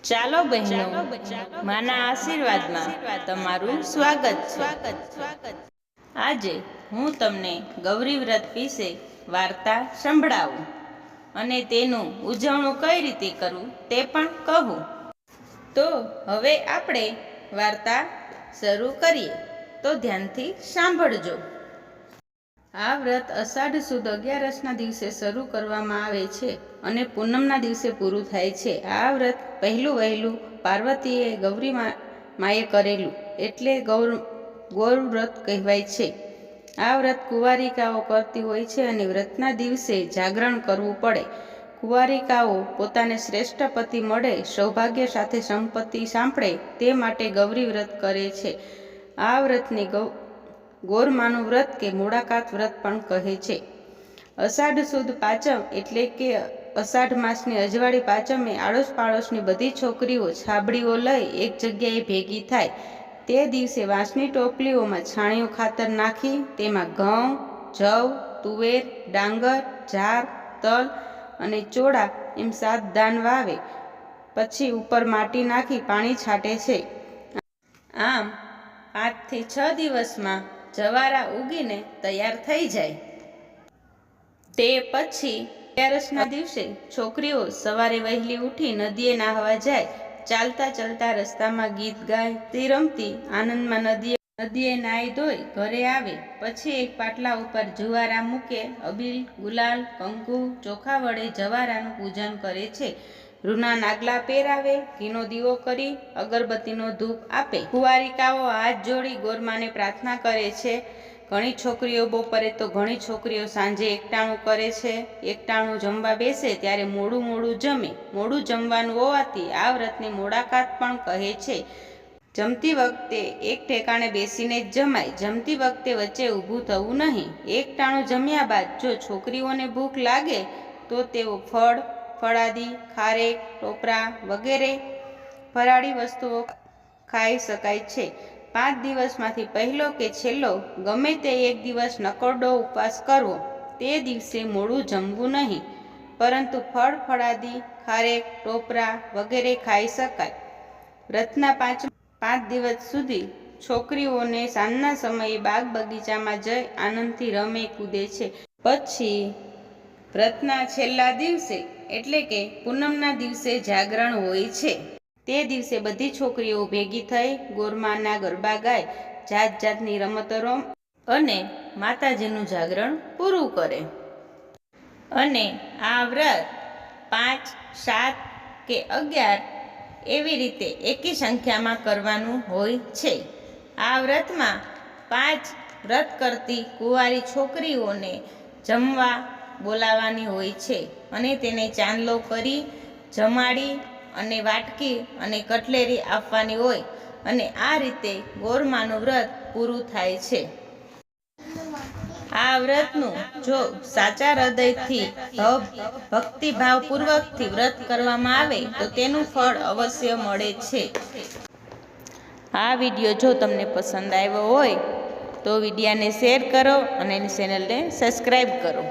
ચાલો બહેનો, માના આશીર્વાદમાં તમારું સ્વાગત છે। આજે હું તમને ગૌરી વ્રત વિશે વાર્તા સંભળાવું અને તેનું ઉજવણું કઈ રીતે કરવું તે પણ કહું। તો હવે આપણે વાર્તા શરૂ કરીએ, તો ધ્યાનથી સાંભળજો। આ વ્રત અષાઢ સુદ 11ના દિવસે શરૂ કરવામાં આવે છે અને પૂનમના દિવસે પૂરું થાય છે। આ વ્રત પહેલું વહેલું પાર્વતીએ ગૌરી માએ કરેલું એટલે ગૌર વ્રત કહેવાય છે। આ વ્રત કુંવારિકાઓ કરતી હોય છે અને વ્રતના દિવસે જાગરણ કરવું પડે। કુંવારિકાઓ પોતાને શ્રેષ્ઠ પતિ મળે, સૌભાગ્ય સાથે સંપત્તિ સાંપડે તે માટે ગૌરી વ્રત કરે છે। આ વ્રતને ગૌરમાનું વ્રત કે મોડાકાત વ્રત પણ કહે છે। અષાઢ સુદ પાંચમ એટલે કે અષાઢ માસની અજવાળી પાંચમે આડોશ પાડોશની બધી છોકરીઓ છાબડીઓ લઈ એક જગ્યાએ ભેગી થાય। તે દિવસે વાંસની ટોપલીઓમાં છાણિયું ખાતર નાખી તેમાં ઘઉં, જવ, તુવેર, ડાંગર, જાર, તલ અને ચોળા એમ 7 દાન વાવે, પછી ઉપર માટી નાખી પાણી છાંટે છે। આમ 5 થી 6 દિવસમાં જવારા ઉગીને તૈયાર થઈ જાય। તે પછી 11ના દિવસે છોકરીઓ સવારે વહેલી ઉઠી નદીએ નાહવા જાય। ચાલતા ચાલતા રસ્તામાં ગીત ગાતી રમતી આનંદમાં નદીએ નાહી ધોઈ ઘરે આવે। પછી એક પાટલા ઉપર જુવારા મૂકે, અબીલ, ગુલાલ, કંકુ, ચોખા વડે જવારાનું પૂજન કરે છે। રૂના નાગલા પહેરાવે, ઘીનો દીવો કરી અગરબત્તીનો ધૂપ આપે। કુંવારિકાઓ હાથ જોડી ગોરમાને પ્રાર્થના કરે છે। ઘણી છોકરીઓ બપોરે તો ઘણી છોકરીઓ સાંજે એકટાણું કરે છે। એકટાણું જમવા બેસે ત્યારે મોડું જમે। મોડું જમવાનું હોવાથી આ વ્રતને મોડાકાત પણ કહે છે। જમતી વખતે એક ઠેકાણે બેસીને જ જમાય। જમતી વખતે વચ્ચે ઊભું થવું નહીં। એકટાણું જમ્યા બાદ જો છોકરીઓને ભૂખ લાગે તો તેઓ ફળ, ફળાદી, ખારેક, ટોપરા વગેરે ફરાળી વસ્તુઓ ખાઈ શકાય છે। 5 દિવસમાંથી પહેલો કે છેલ્લો ગમે તે એક દિવસ નકોરડો ઉપવાસ કરવો। તે દિવસે મોડું જમવું નહીં, પરંતુ ફળ, ફળાદી, ખારેક, ટોપરા વગેરે ખાઈ શકાય। વ્રતના 5 દિવસ સુધી છોકરીઓને સાંજના સમયે બાગ બગીચામાં જઈ આનંદથી રમે કૂદે છે। પછી વ્રતના છેલ્લા દિવસે એટલે કે પૂનમના દિવસે જાગરણ હોય છે। તે દિવસે બધી છોકરીઓ ભેગી થઈ ગોરમાના ગરબા ગાય, જાત જાતની રમતો રમે અને માતાજીનું જાગરણ પૂરું કરે। અને આ વ્રત 5, 7 કે 11 એવી રીતે એકી સંખ્યામાં કરવાનું હોય છે। આ વ્રતમાં 5 વ્રત કરતી કુંવારી છોકરીઓને જમવા બોલાવવાની હોય છે અને તેને ચાંદલો કરી જમાડી અને વાટકી અને કટલેરી આપવાની હોય અને આ રીતે ગોરમાનું વ્રત પૂરું થાય છે। આ વ્રતનું જો સાચા હૃદયથી ભક્તિભાવપૂર્વકથી વ્રત કરવામાં આવે તો તેનું ફળ અવશ્ય મળે છે। આ વિડીયો જો તમને પસંદ આવ્યો હોય તો વિડીયાને શેર કરો અને ચેનલને સબસ્ક્રાઈબ કરો।